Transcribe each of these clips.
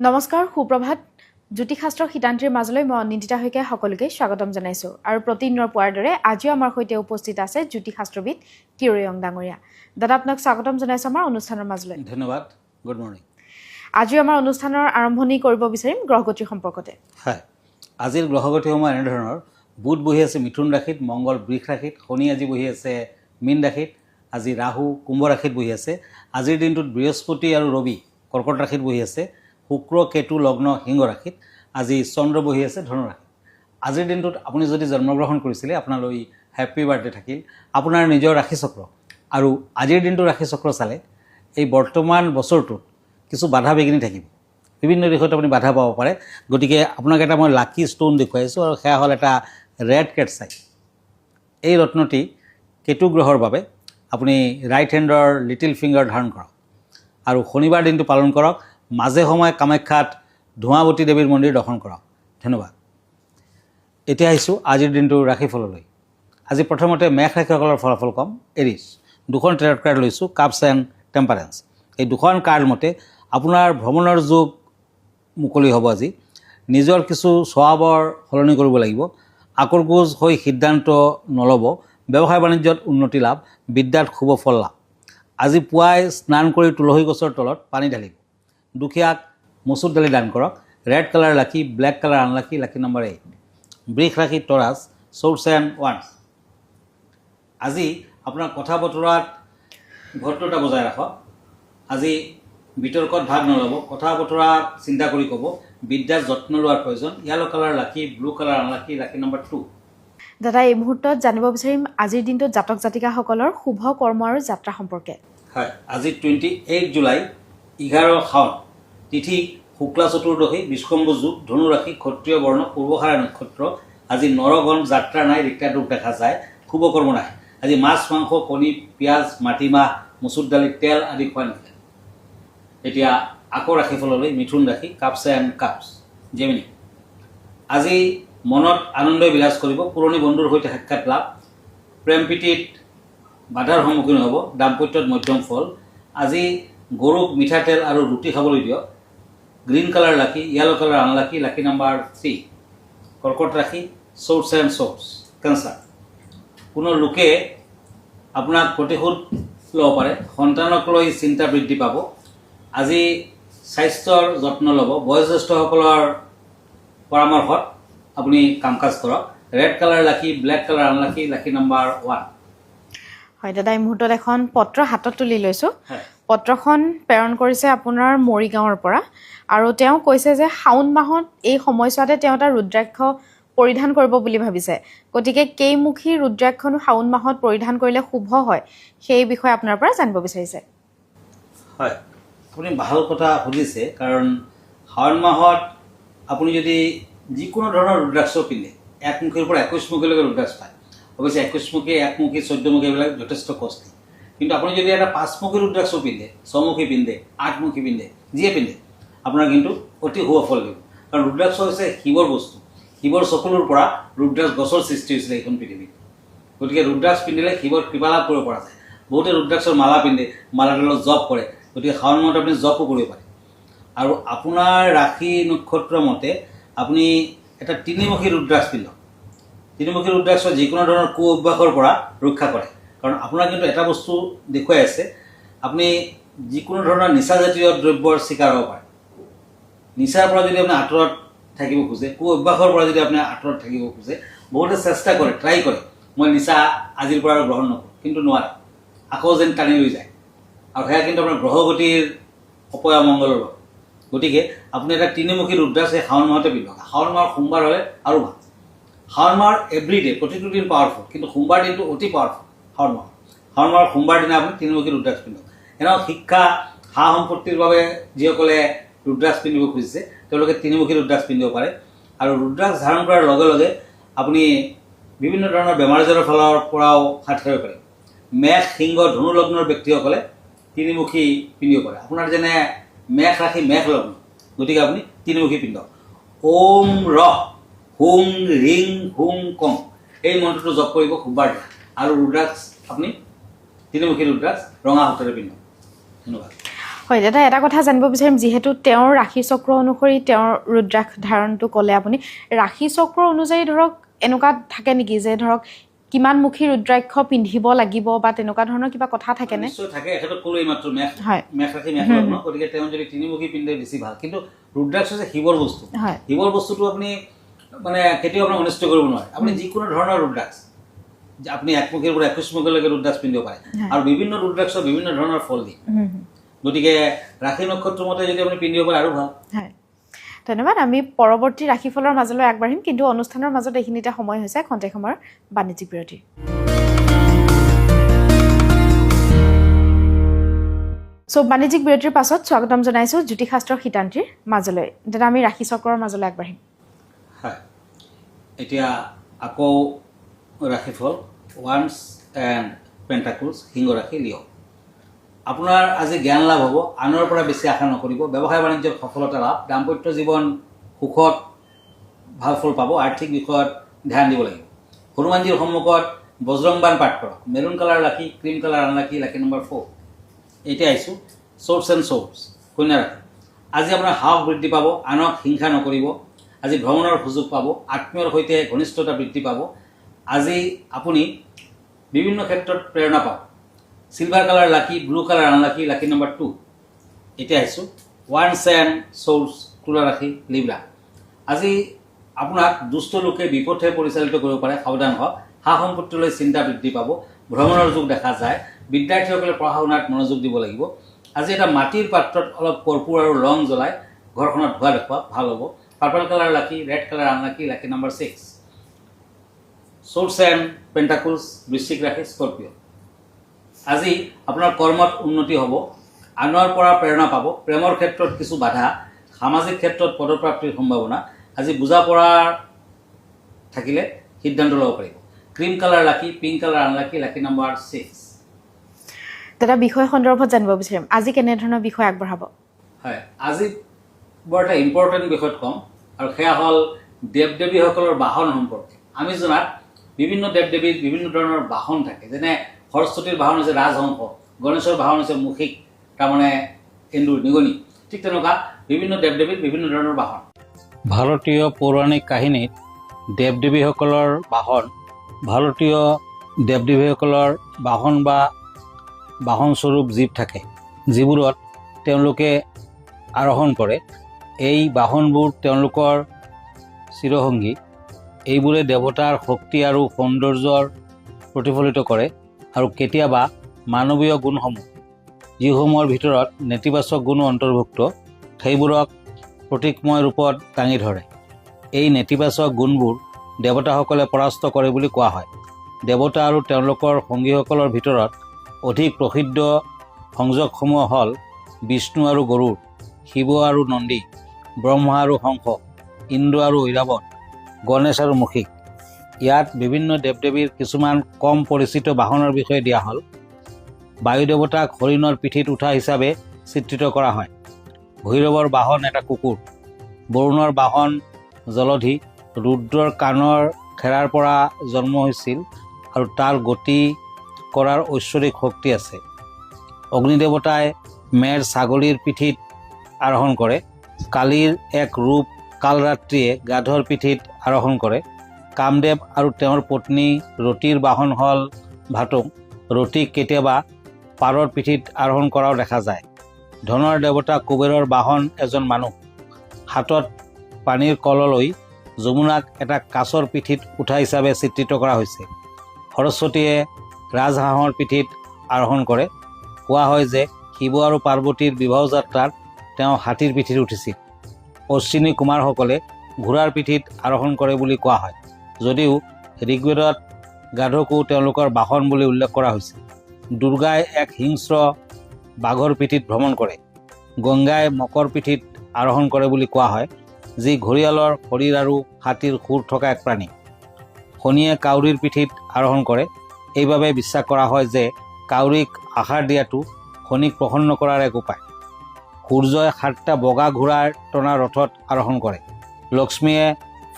নমস্কাৰ সুপ্ৰভাত জ্যোতিষাস্ত্ৰ হিতান্তিৰ মাজলৈ মই অনিন্দিতা হৈকে সকলোকে স্বাগতম জনাইছো আৰু প্ৰতিদিনৰ পুৱাৰ দৰে আজিও আমাৰ সৈতে উপস্থিত আছে জ্যোতিষাস্ত্ৰবিদ কিৰয়ং ডাঙৰীয়া দাদা আপোনাক স্বাগতম জনাইছো আমাৰ অনুষ্ঠানৰ মাজলৈ ধন্যবাদ গুড মৰ্নিং আজি আমাৰ অনুষ্ঠানৰ আৰম্ভণি কৰিব বিচাৰিম গ্ৰহগতিৰ সম্পৰ্কতে হয় আজিৰ গ্ৰহগতিসমূহ এনে ধৰণৰ বুধ বহি আছে মিথুন ৰাশিত মংগল বৃষ ৰাশিত শনি আজি বহি আছে মীন ৰাশিত আজি ৰাহু কুম্ভ ৰাশিত বহি আছে আজিৰ দিনটোত বৃহস্পতি আৰু ৰবি কৰ্কট ৰাশিত বহি আছে শুক্ৰ কেতু লগ্ন সিংহ ৰাশিত আজি চন্দ্ৰ বহি আছে ধনু ৰাশিত আজিৰ দিনটোত আপুনি যদি জন্মগ্ৰহণ কৰিছিলে আপোনালৈ হেপী বাৰ্থডে থাকিল আপোনাৰ নিজৰ ৰাশি চক্ৰ আৰু আজিৰ দিনটো ৰাশি চক্ৰ চালে এই বৰ্তমান বছৰটোত কিছু বাধা বিঘিনি থাকিব বিভিন্ন দিশত আপুনি বাধা পাব পাৰে গতিকে আপোনাক এটা মই লাকি ষ্টোন দেখুৱাইছোঁ আৰু সেয়া হ'ল এটা ৰেড কেটছাই এই ৰত্নটি কেতু গ্ৰহৰ বাবে আপুনি ৰাইট হেণ্ডৰ লিটিল ফিংগাৰ ধাৰণ কৰক আৰু শনিবাৰ দিনটো পালন কৰক মাজে সময়ে কামাখ্যাত ধোঁৱাৱতী দেৱীৰ মন্দিৰ দৰ্শন কৰক ধন্যবাদ এতিয়া আহিছোঁ আজিৰ দিনটোৰ ৰাশিফললৈ আজি প্ৰথমতে মেঘ ৰাশিসকলৰ ফলাফল কম এৰিছ দুখন ট্ৰেড কাৰ্ড লৈছোঁ কাপছ এণ্ড টেম্পাৰেঞ্চ এই দুখন কাৰ্ড মতে আপোনাৰ ভ্ৰমণৰ যুগ মুকলি হ'ব আজি নিজৰ কিছু স্বভাৱৰ সলনি কৰিব লাগিব আকৰগোজ হৈ সিদ্ধান্ত নল'ব ব্যৱসায় বাণিজ্যত উন্নতি লাভ বিদ্যাত শুভ ফল লাভ আজি পুৱাই স্নান কৰি তুলসী গছৰ তলত পানী ঢালিব দুখীয়াক মচুৰ দালি দান কৰক ৰেড কালাৰ লাকি black colour unlucky lucky number 8 বৃষ ৰাশি তৰাছ চ'ৰ্চ এণ্ড ওৱান্স আজি আপোনাৰ কথা বতৰাত ভদ্ৰতা বজাই ৰাখক আজি বিতৰ্কত ভাগ নল'ব কথা বতৰা চিন্তা কৰি ক'ব বিদ্যাত যত্ন লোৱাৰ প্ৰয়োজন য়েলো কালাৰ লাকি blue colour unlucky lucky number 2 দাদা এই মুহূৰ্তত জানিব বিচাৰিম আজিৰ দিনটোত জাতক জাতিকাসকলৰ শুভ কৰ্ম আৰু যাত্ৰা সম্পৰ্কে হয় আজি 28 জুলাই 11 শাওণ তিথি শুক্লা চতুৰ্দশী বিষ্কম্ভ যুগ ধনু ৰাশি ক্ষত্ৰিয় বৰ্ণ পূৰ্বসাৰা নক্ষত্ৰ আজি নৰগণ যাত্ৰা নাই ৰিক্তা দুখ দেখা যায় শুভ কৰ্ম নাই আজি মাছ মাংস কণী পিঁয়াজ মাটিমাহ মচুৰ দালি তেল আদি খোৱা নিষেধ এতিয়া আকৌ ৰাশিফললৈ মিথুন ৰাশি কাপছ এণ্ড কাপছ জেমিনি আজি মনত আনন্দই বিৰাজ কৰিব পুৰণি বন্ধুৰ সৈতে সাক্ষাৎ লাভ প্ৰেম প্ৰীতিত বাধাৰ সন্মুখীন হ'ব দাম্পত্যত মধ্যম ফল আজি গৰুক মিঠাতেল আৰু ৰুটি খাবলৈ দিয়ক গ্ৰীণ কালাৰ লাকি yellow colour unlucky lucky number 3 কৰ্কট ৰাশি চ'ৰ্চ এণ্ড চ'ৰ্চ কেঞ্চাৰ কোনো লোকে আপোনাক প্ৰতিশোধ ল'ব পাৰে সন্তানক লৈ চিন্তা বৃদ্ধি পাব আজি স্বাস্থ্যৰ যত্ন ল'ব বয়োজ্যেষ্ঠসকলৰ পৰামৰ্শত আপুনি কাম কাজ কৰক ৰেড কালাৰ লাকি black colour unlucky lucky number 1 হয় দাদা এই মুহূৰ্তত এখন পত্ৰ হাতত তুলি লৈছোঁ পত্ৰখন প্ৰেৰণ কৰিছে আপোনাৰ মৰিগাঁৱৰ পৰা আৰু তেওঁ কৈছে যে শাওণ মাহত এই সময়ছোৱাতে তেওঁ এটা ৰুদ্ৰাক্ষ পৰিধান কৰিব বুলি ভাবিছে গতিকে কেইমুখী ৰুদ্ৰাক্ষনো শাওণ মাহত পৰিধান কৰিলে শুভ হয় সেই বিষয়ে আপোনাৰ পৰা জানিব বিচাৰিছে হয় আপুনি ভাল কথা সুধিছে কাৰণ শাওণ মাহত আপুনি যদি যিকোনো ধৰণৰ ৰুদ্ৰাক্ষ পিন্ধে একমুখীৰ পৰা 21মুখীলৈকে ৰুদ্ৰাক্ষ পায় অৱশ্যে 21মুখী একমুখী 14মুখী এইবিলাক যথেষ্ট কষ্টলি কিন্তু আপুনি যদি এটা 5মুখী ৰুদ্ৰাক্ষ পিন্ধে 6মুখী পিন্ধে 8মুখী পিন্ধে যিয়ে পিন্ধে আপোনাৰ কিন্তু অতি শুভ ফল দিব কাৰণ ৰুদ্ৰাক্ষ হৈছে শিৱৰ বস্তু শিৱৰ চকুলৰ পৰা ৰুদ্ৰাক্ষ গছৰ সৃষ্টি হৈছিলে এইখন পৃথিৱীত গতিকে ৰুদ্ৰাক্ষ পিন্ধিলে শিৱৰ কৃপা লাভ কৰিব পৰা যায় বহুতে ৰুদ্ৰাক্ষৰ মালা পিন্ধে মালাডালত জপ কৰে গতিকে শাওণ মাহত আপুনি জপো কৰিব পাৰে আৰু আপোনাৰ ৰাশি নক্ষত্ৰ মতে আপুনি এটা তিনিমুখী ৰুদ্ৰাক্ষ পিন্ধক তিনিমুখী ৰুদ্ৰাক্ষ যিকোনো ধৰণৰ কু অভ্যাসৰ পৰা ৰক্ষা কৰে কাৰণ আপোনাৰ কিন্তু এটা বস্তু দেখুৱাই আছে আপুনি যিকোনো ধৰণৰ নিচাজাতীয় দ্ৰব্যৰ চিকাৰ হ'ব পাৰে নিচাৰ পৰা যদি আপুনি আঁতৰত থাকিব খোজে কু অভ্যাসৰ পৰা যদি আপুনি আঁতৰত থাকিব খোজে বহুতে চেষ্টা কৰে ট্ৰাই কৰে মই নিচা আজিৰ পৰা গ্ৰহণ নকৰোঁ কিন্তু নোৱাৰে আকৌ যেন টানি লৈ যায় আৰু সেয়া কিন্তু আপোনাৰ গ্ৰহগতিৰ অপয়ামংগলৰ বাবে গতিকে আপুনি এটা তিনিমুখী ৰুদ্ৰাক্ষ শাওণ মাহতে পিন্ধক শাওণ মাহৰ সোমবাৰ হ'লে আৰু ভাল শাওণ মাহৰ এভৰিডে প্ৰতিটো দিন পাৱাৰফুল কিন্তু সোমবাৰ দিনটো অতি পাৱাৰফুল শাওণ মাহৰ সোমবাৰ দিনা আপুনি তিনিমুখী ৰুদ্ৰাক্ষ পিন্ধক এনেও শিক্ষা সা সম্পত্তিৰ বাবে যিসকলে ৰুদ্ৰাক্ষ পিন্ধিব খুজিছে তেওঁলোকে তিনিমুখী ৰুদ্ৰাক্ষ পিন্ধিব পাৰে আৰু ৰুদ্ৰাক্ষ ধাৰণ কৰাৰ লগে লগে আপুনি বিভিন্ন ধৰণৰ বেমাৰ আজাৰৰ ফালৰ পৰাও হাত সাৰিব পাৰে মেঘ সিংহ ধনু লগ্নৰ ব্যক্তিসকলে তিনিমুখী পিন্ধিব পাৰে আপোনাৰ যেনে মেঘ ৰাশি মেঘ লগ্ন গতিকে আপুনি তিনিমুখী পিন্ধক ওম ৰহ হুং ৰিং হুং কং এই মন্ত্ৰটো জপ কৰিব সোমবাৰ দিনা আৰু ৰুদ্ৰাক্ষ আপুনি তিনিমুখী ৰুদ্ৰাক্ষ ৰঙা সূতাৰে পিন্ধক ধন্যবাদ হয় দাদা, এটা কথা জানিব বিচাৰিম, যিহেতু তেওঁৰ ৰাশি চক্ৰ অনুসৰি তেওঁৰ ৰুদ্ৰাক্ষ ধাৰণটো ক'লে আপুনি, ৰাশি চক্ৰ অনুযায়ী ধৰক এনেকুৱা থাকে নেকি যে ধৰক কিমানমুখী ৰুদ্ৰাক্ষ পিন্ধিব লাগিব বা তেনেকুৱা ধৰণৰ কিবা কথা থাকেনে? নিশ্চয় থাকে, এখেতক ক'লোৱেই মাত্ৰ হয় মেঘ ৰাশি মেঘ লগ্ন, গতিকে তেওঁ যদি তিনিমুখী পিন্ধে বেছি ভাল। কিন্তু ৰুদ্ৰাক্ষ হৈছে শিৱৰ বস্তু, হয় শিৱৰ বস্তুটো আপুনি মানে কেতিয়াও আপোনাক অনিষ্ট কৰিব নোৱাৰে। আপুনি যিকোনো ধৰণৰ ৰুদ্ৰাক্ষ, আপুনি একমুখীৰ পৰা 21 মুখীলৈকে ৰুদ্ৰাক্ষ পিন্ধিব পাৰে, আৰু বিভিন্ন ৰুদ্ৰাক্ষ বিভিন্ন ধৰণৰ ফল দিয়ে। গতিকে ৰাশি নক্ষত্ৰ মতে যদি আপুনি পিন্ধিব পাৰে আৰু ভাল। হয়, ধন্যবাদ। আমি পৰৱৰ্তী ৰাশিফলৰ মাজলৈ আগবাঢ়িম, কিন্তু অনুষ্ঠানৰ মাজত এইখিনিতে সময় হৈছে খন্তেক সময়ৰ বাণিজ্যিক বিৰতিৰ। বাণিজ্যিক বিৰতিৰ পাছত স্বাগতম জনাইছোঁ জ্যোতিষশাস্ত্ৰৰ শীতান্তিৰ মাজলৈ। দাদা, আমি ৰাশি চক্ৰৰ মাজলৈ আগবাঢ়িম। হয়, এতিয়া আকৌ ৰাশিফল ওৱান্স এণ্ড পেণ্টাকলছ, সিংহ ৰাশি, লিঅ'। আপোনাৰ আজি জ্ঞান লাভ হ'ব, আনৰ পৰা বেছি আশা নকৰিব, ব্যৱসায় বাণিজ্যত সফলতা লাভ, দাম্পত্য জীৱন সুখত ভাল ফল পাব, আৰ্থিক বিষয়ত ধ্যান দিব লাগিব। হনুমানজীৰ সন্মুখত বজৰংবাণ পাঠ কৰক, মেৰুণ কালাৰ লাকি, cream colour unlucky, lucky number 4। এতিয়া আহিছোঁ চ'ৰ্চ এণ্ড চ'ৰ্চ, কন্যা ৰাশি। আজি আপোনাৰ সাহস বৃদ্ধি পাব, আনক হিংসা নকৰিব। আজি ভ্ৰমণৰ সুযোগ পাব, আত্মীয়ৰ সৈতে ঘনিষ্ঠতা বৃদ্ধি পাব। আজি আপুনি বিভিন্ন ক্ষেত্ৰত প্ৰেৰণা পাব। চিলভাৰ কালাৰ লাকি, blue colour unlucky, lucky number 2। এতিয়া আহিছোঁ ওৱান্স এণ্ড চ'ৰ্চ, তুলা ৰাশি, লিব্ৰা। আজি আপোনাক দুষ্ট লোকে বিপথে পৰিচালিত কৰিব পাৰে, সাৱধান হওক। সা সম্পত্তিলৈ চিন্তা বৃদ্ধি পাব, ভ্ৰমণৰ যোগ দেখা যায়। বিদ্যাৰ্থীসকলে পঢ়া শুনাত মনোযোগ দিব লাগিব। আজি এটা মাটিৰ পাত্ৰত অলপ কৰ্পূৰ আৰু লং জ্বলাই ঘৰখনত ধোৱা দেখুওৱা, ভাল হ'ব। Purple colour lucky, red colour unlucky, lucky number 6। Church and pentacles, বৃশ্চিক ৰাশি, স্কৰ্পিঅ'। আজি আপোনাৰ কৰ্মত উন্নতি হ'ব, আনৰ পৰা প্ৰেৰণা পাব। প্ৰেমৰ ক্ষেত্ৰত কিছু বাধা, সামাজিক ক্ষেত্ৰত পদপ্ৰাপ্তিৰ সম্ভাৱনা। আজি বুজা পৰা থাকিলে সিদ্ধান্ত ল'ব পাৰিব। Cream colour lucky, pink colour unlucky, lucky number 6। দাদা, বিষয় সন্দৰ্ভত জানিব বিচাৰিম, আজি কেনেধৰণৰ বিষয় আগবঢ়াব? হয়, আজি বৰ এটা ইম্পৰ্টেণ্ট বিষয়ত ক'ম, আৰু সেয়া হ'ল দেৱ দেৱীসকলৰ বাহন সম্পৰ্কে। আমি জনাত বিভিন্ন দেৱ দেৱীৰ বিভিন্ন ধৰণৰ বাহন থাকে, যেনে সৰস্বতীৰ বাহন হৈছে ৰাজহংস, গণেশৰ বাহন হৈছে মুখিক, তাৰমানে এন্দুৰ, নিগনি। ঠিক তেনেকুৱা বিভিন্ন দেৱ দেৱীৰ বিভিন্ন ধৰণৰ বাহন। ভাৰতীয় পৌৰাণিক কাহিনীত দেৱ দেৱীসকলৰ বাহন বা বাহনস্বৰূপ জীৱ থাকে, যিবোৰত তেওঁলোকে আৰোহণ কৰে। এই বাহনবোৰ তেওঁলোকৰ চিৰসংগী। এইবোৰে দেৱতাৰ শক্তি আৰু সৌন্দৰ্যৰ প্ৰতিফলিত কৰে, আৰু কেতিয়াবা মানৱীয় গুণসমূহ, যিসমূহৰ ভিতৰত নেতিবাচক গুণো অন্তৰ্ভুক্ত, সেইবোৰক প্ৰতীকময় ৰূপত দাঙি ধৰে। এই নেতিবাচক গুণবোৰ দেৱতাসকলে পৰাস্ত কৰে বুলি কোৱা হয়। দেৱতা আৰু তেওঁলোকৰ সংগীসকলৰ ভিতৰত অধিক প্ৰসিদ্ধ সংযোগসমূহ হ'ল বিষ্ণু আৰু গৰুড়, শিৱ আৰু নন্দী, ব্ৰহ্মা আৰু হংস, ইন্দ্ৰ আৰু ঐৰাৱত, গণেশ আৰু মুখিক। ইয়াত বিভিন্ন দেৱ দেৱীৰ কিছুমান কম পৰিচিত বাহনৰ বিষয়ে দিয়া হ'ল। বায়ু দেৱতাক হৰিণৰ পিঠিত উঠা হিচাপে চিত্ৰিত কৰা হয়। ভৈৰৱৰ বাহন এটা কুকুৰ, বৰুণৰ বাহন জলধি, ৰুদ্ৰৰ কাণৰ খেৰাৰ পৰা জন্ম হৈছিল আৰু তাৰ গতি কৰাৰ ঐশ্বৰিক শক্তি আছে। অগ্নিদেৱতাই মেৰ ছাগলীৰ পিঠিত আৰোহণ কৰে। কালীৰ এক ৰূপ কালৰাত্ৰিয়ে গাধৰ পিঠিত আৰোহণ কৰে। কামদেৱ আৰু তেওঁৰ পত্নী ৰতিৰ বাহন হ'ল ভাটৌ। ৰতিক কেতিয়াবা পাৰৰ পিঠিত আৰোহণ কৰাও দেখা যায়। ধনৰ দেৱতা কুবেৰৰ বাহন এজন মানুহ। হাতত পানীৰ কললৈ যমুনাক এটা কাছৰ পিঠিত উঠা হিচাপে চিত্ৰিত কৰা হৈছে। সৰস্বতীয়ে ৰাজহাঁহৰ পিঠিত আৰোহণ কৰে। কোৱা হয় যে শিৱ আৰু পাৰ্বতীৰ বিবাহ যাত্ৰাত তেওঁ হাতীৰ পিঠিত উঠিছিল। অশ্বিনী কুমাৰসকলে ঘোঁৰাৰ পিঠিত আৰোহণ কৰে বুলি কোৱা হয়, যদিও ঋগ্বেদত গাধকো তেওঁলোকৰ বাহন বুলি উল্লেখ কৰা হৈছে। দুৰ্গাই এক হিংস্ৰ বাঘৰ পিঠিত ভ্ৰমণ কৰে। গংগাই মকৰ পিঠিত আৰোহণ কৰে বুলি কোৱা হয়, যি ঘঁৰিয়ালৰ শৰীৰ আৰু হাতীৰ শুৰ থকা এক প্ৰাণী। শনিয়ে কাউৰীৰ পিঠিত আৰোহণ কৰে। এইবাবে বিশ্বাস কৰা হয় যে কাউৰীক আহাৰ দিয়াটো শনিক প্ৰসন্ন কৰাৰ এক উপায়। সূৰ্যই 7টা বগা ঘোঁৰাৰ টনা ৰথত আৰোহণ কৰে। লক্ষ্মীয়ে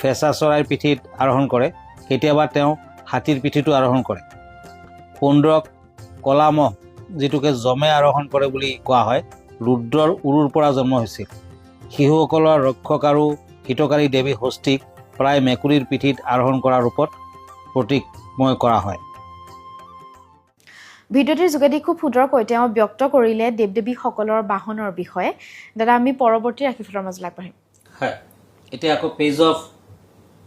ফেঁচা চৰাইৰ পিঠিত আৰোহণ কৰে। কেতিয়াবা তেওঁ হাতীৰ পিঠিতো আৰোহণ কৰে। পুণ্ড্ৰক ক'লা ম'হ, যিটোকে যমে আৰোহণ কৰে বুলি কোৱা হয়, ৰুদ্ৰৰ উৰুৰ পৰা জন্ম হৈছিল। শিশুসকলৰ ৰক্ষক আৰু হিতকাৰী দেৱী ষষ্ঠীক প্ৰায় মেকুৰীৰ পিঠিত আৰোহণ কৰাৰ ৰূপত প্ৰতীকময় কৰা হয়। ভিডিঅ'টিৰ যোগেদি খুব সুন্দৰকৈ তেওঁ ব্যক্ত কৰিলে দেৱ দেৱীসকলৰ বাহনৰ বিষয়ে। দাদা আমি পৰৱৰ্তী ৰাশিফলৰ মাজলৈ আগবাঢ়িম। হয়, এতিয়া আকৌ পেজ অফ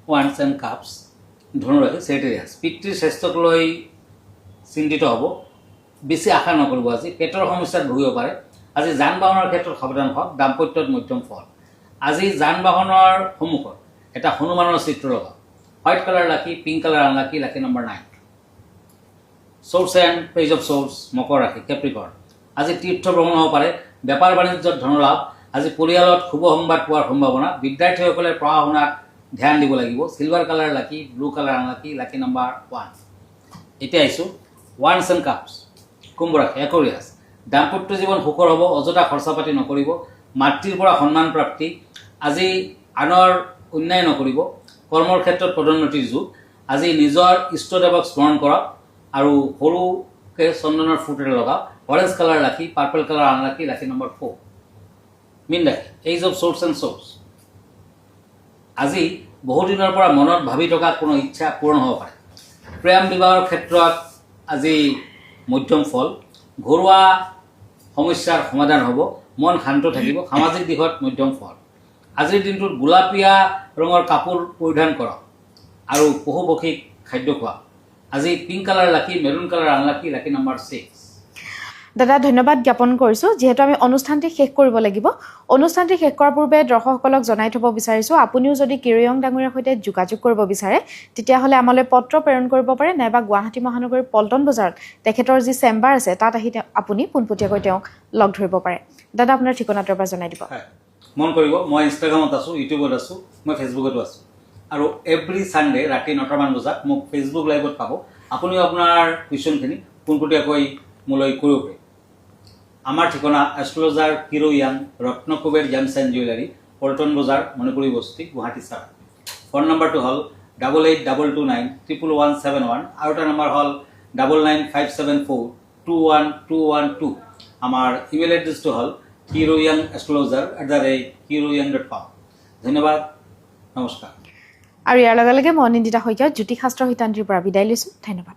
ওৱান্স এণ্ড কাপছ, ধনুৰাশি চেৰিটেৰিয়াছ। পিতৃৰ স্বাস্থ্যক লৈ চিন্তিত হ'ব, বেছি আশা নকৰিব। আজি পেটৰ সমস্যাত ভুগিব পাৰে। আজি যান বাহনৰ ক্ষেত্ৰত সাৱধান হওক। দাম্পত্যত মধ্যম ফল। আজি যান বাহনৰ সন্মুখত এটা হনুমানৰ চিত্ৰ লগাওক। White colour lucky, pink colour unlucky, lucky number 9। Church and page of church, মকৰ ৰাশি কেপ্ৰিকৰ্ণ। আজি তীৰ্থ ভ্ৰমণ হ'ব পাৰে। বেপাৰ বাণিজ্যত ধনলাভ। আজি পৰিয়ালত শুভ সংবাদ পোৱাৰ সম্ভাৱনা। বিদ্যাৰ্থীসকলে পঢ়া শুনাত ধ্যান দিব লাগিব। চিলভাৰ কালাৰ লাকি, blue colour unlucky, lucky number 1। এতিয়া আহিছোঁ ওৱান্স এণ্ড কাপছ, কুম্ভ ৰাশি একুৰিয়াছ। দাম্পত্য জীৱন সুখৰ হ'ব। অযথা খৰচা পাতি নকৰিব। মাতৃৰ পৰা সন্মান প্ৰাপ্তি। আজি আনৰ অন্যায় নকৰিব। কৰ্মৰ ক্ষেত্ৰত পদোন্নতিৰ যুগ। আজি নিজৰ ইষ্টদেৱক স্মৰণ কৰক আৰু সৰুকৈ চন্দনৰ ফুট এটা লগাওক। অৰেঞ্জ কালাৰ লাকি, purple colour unlucky, lucky number 4। মীন ৰাশি age of source and source. আজি বহুদিনৰ পৰা মনত ভাবি থকা কোনো ইচ্ছা পূৰণ হ'ব পাৰে। প্ৰেম বিবাহৰ ক্ষেত্ৰত আজি মধ্যম ফল। ঘৰুৱা সমস্যাৰ সমাধান হ'ব। মন শান্ত থাকিব। সামাজিক দিশত মধ্যম ফল। আজিৰ দিনটোত গোলাপীয়া ৰঙৰ কাপোৰ পৰিধান কৰক আৰু পশু পক্ষীক খাদ্য খোৱাওক। আজি পিংক কালাৰ লাকি, maroon colour unlucky, lucky number 6। দাদা ধন্যবাদ জ্ঞাপন কৰিছোঁ। যিহেতু আমি অনুষ্ঠানটি শেষ কৰিব লাগিব, অনুষ্ঠানটি শেষ কৰাৰ পূৰ্বে দৰ্শকসকলক জনাই থ'ব বিচাৰিছোঁ, আপুনিও যদি কিৰয়ং ডাঙৰীয়াৰ সৈতে যোগাযোগ কৰিব বিচাৰে তেতিয়াহ'লে আমালৈ পত্ৰ প্ৰেৰণ কৰিব পাৰে, নাইবা গুৱাহাটী মহানগৰীৰ পল্টন বজাৰত তেখেতৰ যি চেম্বাৰ আছে তাত আহি আপুনি পোনপটীয়াকৈ তেওঁক লগ ধৰিব পাৰে। দাদা আপোনাৰ ঠিকনাটো এবাৰ জনাই দিব। মন কৰিব, মই ইনষ্টাগ্ৰামত আছোঁ, ইউটিউবত আছোঁ, মই ফেচবুকতো আছোঁ। আৰু এভৰি ছানডে ৰাতি 9টামান বজাত মোক ফেচবুক লাইভত পাব। আপুনিও আপোনাৰ কুৱেশ্যনখিনি পোনপটীয়াকৈ মোলৈ কৰিব পাৰে। আমাৰ ঠিকনা এষ্ট্ৰলজাৰ কিৰো য়াং, Ratnakuber gems and jewellery, Paltan Bazar, Manipuri বস্তি, গুৱাহাটী চাৰ। ফোন নম্বৰটো হ'ল 8822931171 আৰু এটা নম্বৰ হ'ল 9957421212। আমাৰ ইমেইল এড্ৰেছটো হ'ল kiroyangastrologer@kiroyang.com। ধন্যবাদ, নমস্কাৰ। আৰু ইয়াৰ লগে লগে মই অনিন্দিতা শইকীয়া জ্যোতিষশাস্ত্ৰ হিতান্তিৰ পৰা বিদায় লৈছোঁ। ধন্যবাদ।